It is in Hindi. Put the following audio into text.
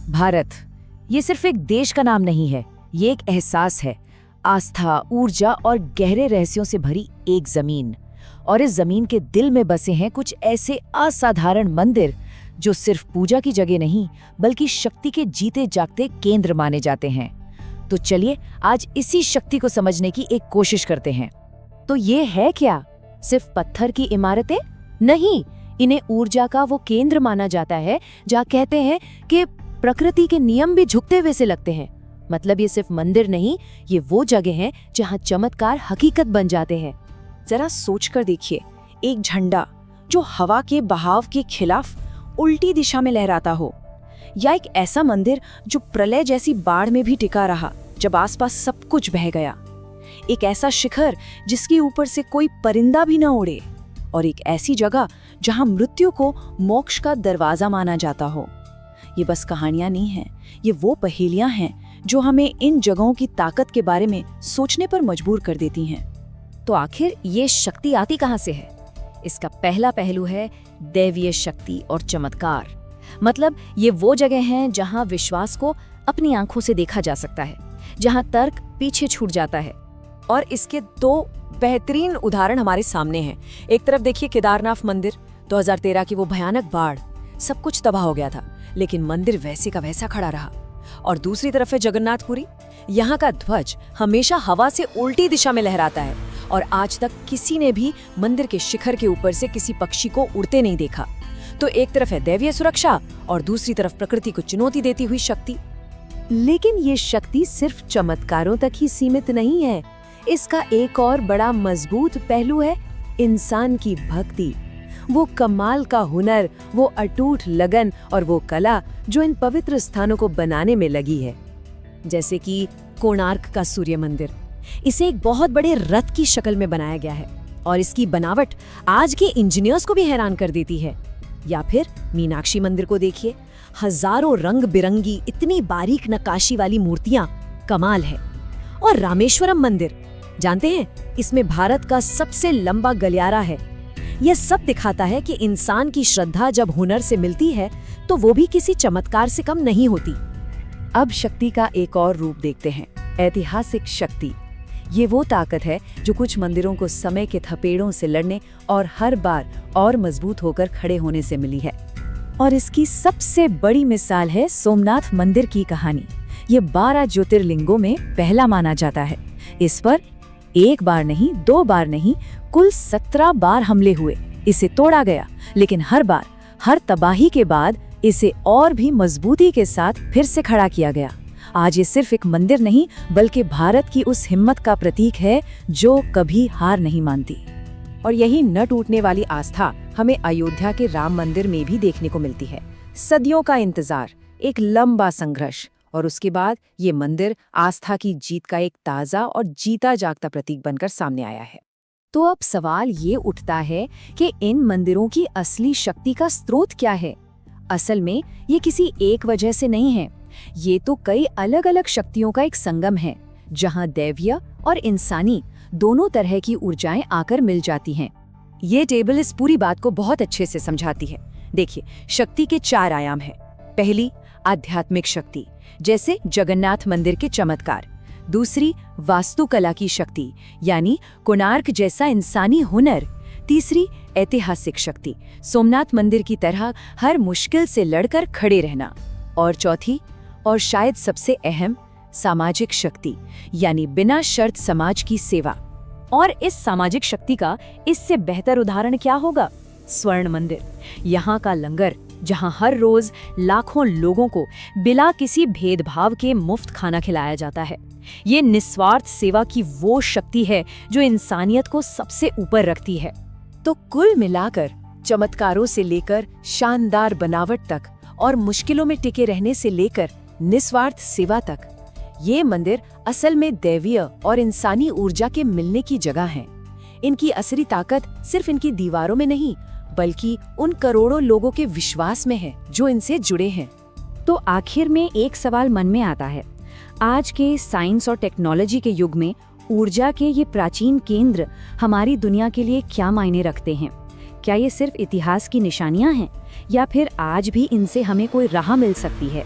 भारत ये सिर्फ एक देश का नाम नहीं है, ये एक एहसास है, आस्था, ऊर्जा और गहरे रहस्यों से भरी एक जमीन। और इस जमीन के दिल में बसे हैं कुछ ऐसे असाधारण मंदिर जो सिर्फ पूजा की जगह नहीं बल्कि शक्ति के जीते जागते केंद्र माने जाते हैं। तो चलिए आज इसी शक्ति को समझने की एक कोशिश करते हैं। तो ये है क्या? सिर्फ पत्थर की इमारतें? नहीं, इन्हें ऊर्जा का वो केंद्र माना जाता है जहाँ कहते हैं कि प्रकृति के नियम भी झुकते हुए से लगते हैं। मतलब ये सिर्फ मंदिर नहीं, ये वो जगह है जहाँ चमत्कार हकीकत बन जाते हैं। जरा सोच कर देखिए, एक झंडा जो हवा के बहाव के खिलाफ उल्टी दिशा में लहराता हो, या एक ऐसा मंदिर जो प्रलय जैसी बाढ़ में भी टिका रहा जब आसपास सब कुछ बह गया, एक ऐसा शिखर जिसके ऊपर से कोई परिंदा भी न उड़े, और एक ऐसी जगह जहां मृत्यु को मोक्ष का दरवाजा माना जाता हो। ये बस कहानियां नहीं हैं, ये वो पहेलियां हैं जो हमें इन जगहों की ताकत के बारे में सोचने पर मजबूर कर देती हैं। तो आखिर ये शक्ति आती कहाँ से है? इसका पहला पहलू है दैवीय शक्ति और चमत्कार। मतलब ये वो जगह हैं जहां विश्वास को अपनी आंखों से देखा जा सकता है, जहां तर्क पीछे छूट जाता है। और इसके दो बेहतरीन उदाहरण हमारे सामने हैं। एक तरफ देखिए केदारनाथ मंदिर, 2013 की वो भयानक बाढ़, सब कुछ तबाह हो गया था, लेकिन मंदिर वैसे का वैसा खड़ा रहा। और दूसरी तरफ है जगन्नाथपुरी, यहाँ का ध्वज हमेशा हवा से उल्टी दिशा में लहराता है और आज तक किसी ने भी मंदिर के शिखर के ऊपर से किसी पक्षी को उड़ते नहीं देखा। तो एक तरफ है दैवीय सुरक्षा और दूसरी तरफ प्रकृति को चुनौती देती हुई शक्ति। लेकिन ये शक्ति सिर्फ चमत्कारों तक ही सीमित नहीं है। इसका एक और बड़ा मजबूत पहलू है इंसान की भक्ति। वो कमाल का हुनर, वो अटूट लगन और वो कला जो इन पवित्र स्थानों को बनाने में लगी है। जैसे कि कोणार्क का सूर्य मंदिर, इसे एक बहुत बड़े रथ की शक्ल में बनाया गया है और इसकी बनावट आज के इंजीनियर्स को भी हैरान कर देती है। या फिर मीनाक्षी मंदिर को देखिए, हजारों रंग बिरंगी इतनी बारीक नक्काशी वाली मूर्तियां कमाल है। और रामेश्वरम मंदिर, जानते हैं इसमें भारत का सबसे लंबा गलियारा है। यह सब दिखाता है कि इंसान की श्रद्धा जब हुनर से मिलती है तो वो भी किसी चमत्कार से कम नहीं होती। अब शक्ति का एक और रूप देखते हैं, ऐतिहासिक शक्ति। ये वो ताकत है जो कुछ मंदिरों को समय के थपेड़ों से लड़ने और हर बार और मजबूत होकर खड़े होने से मिली है। और इसकी सबसे बड़ी मिसाल है सोमनाथ मंदिर की कहानी। ये 12 ज्योतिर्लिंगों में पहला माना जाता है। इस पर एक बार नहीं, 2 बार नहीं, कुल 17 बार हमले हुए। इसे तोड़ा गया, लेकिन हर बार, हर तबाही के बाद इसे और भी मजबूती के साथ फिर से खड़ा किया गया। आज ये सिर्फ एक मंदिर नहीं बल्कि भारत की उस हिम्मत का प्रतीक है जो कभी हार नहीं मानती। और यही न टूटने वाली आस्था हमें अयोध्या के राम मंदिर में भी देखने को मिलती है। सदियों का इंतजार, एक लंबा संघर्ष, और उसके बाद ये मंदिर आस्था की जीत का एक ताज़ा और जीता जागता प्रतीक बनकर सामने आया है। तो अब सवाल ये उठता है कि इन मंदिरों की असली शक्ति का स्रोत क्या है? असल में ये किसी एक वजह से नहीं है, ये तो कई अलग अलग शक्तियों का एक संगम है जहां दैवीय और इंसानी दोनों तरह की ऊर्जाएं आकर मिल जाती हैं। ये टेबल इस पूरी बात को बहुत अच्छे से समझाती है। देखिए, शक्ति के 4 आयाम हैं। पहली, आध्यात्मिक शक्ति, जैसे जगन्नाथ मंदिर के चमत्कार। दूसरी, वास्तुकला की शक्ति, यानी कोणार्क जैसा इंसानी हुनर। तीसरी, ऐतिहासिक शक्ति, सोमनाथ मंदिर की तरह हर मुश्किल से लड़कर खड़े रहना। और चौथी, और शायद सबसे अहम, सामाजिक शक्ति, यानी बिना शर्त समाज की सेवा। और इस सामाजिक शक्ति का इससे बेहतर उदाहरण क्या होगा? स्वर्ण मंदिर, यहाँ का लंगर, जहाँ हर रोज लाखों लोगों को बिना किसी भेदभाव के मुफ्त खाना खिलाया जाता है। ये निस्वार्थ सेवा की वो शक्ति है जो इंसानियत को सबसे ऊपर रखती है। तो कुल मिलाकर चमत्कारों से लेकर शानदार बनावट तक और मुश्किलों में टिके रहने से लेकर निस्वार्थ सेवा तक, ये मंदिर असल में दैवीय और इंसानी ऊर्जा के मिलने की जगह हैं। इनकी असली ताकत सिर्फ इनकी दीवारों में नहीं बल्कि उन करोड़ों लोगों के विश्वास में है जो इनसे जुड़े हैं। तो आखिर में एक सवाल मन में आता है, आज के साइंस और टेक्नोलॉजी के युग में ऊर्जा के ये प्राचीन केंद्र हमारी दुनिया के लिए क्या मायने रखते हैं? क्या ये सिर्फ इतिहास की निशानियां हैं या फिर आज भी इनसे हमें कोई राह मिल सकती है?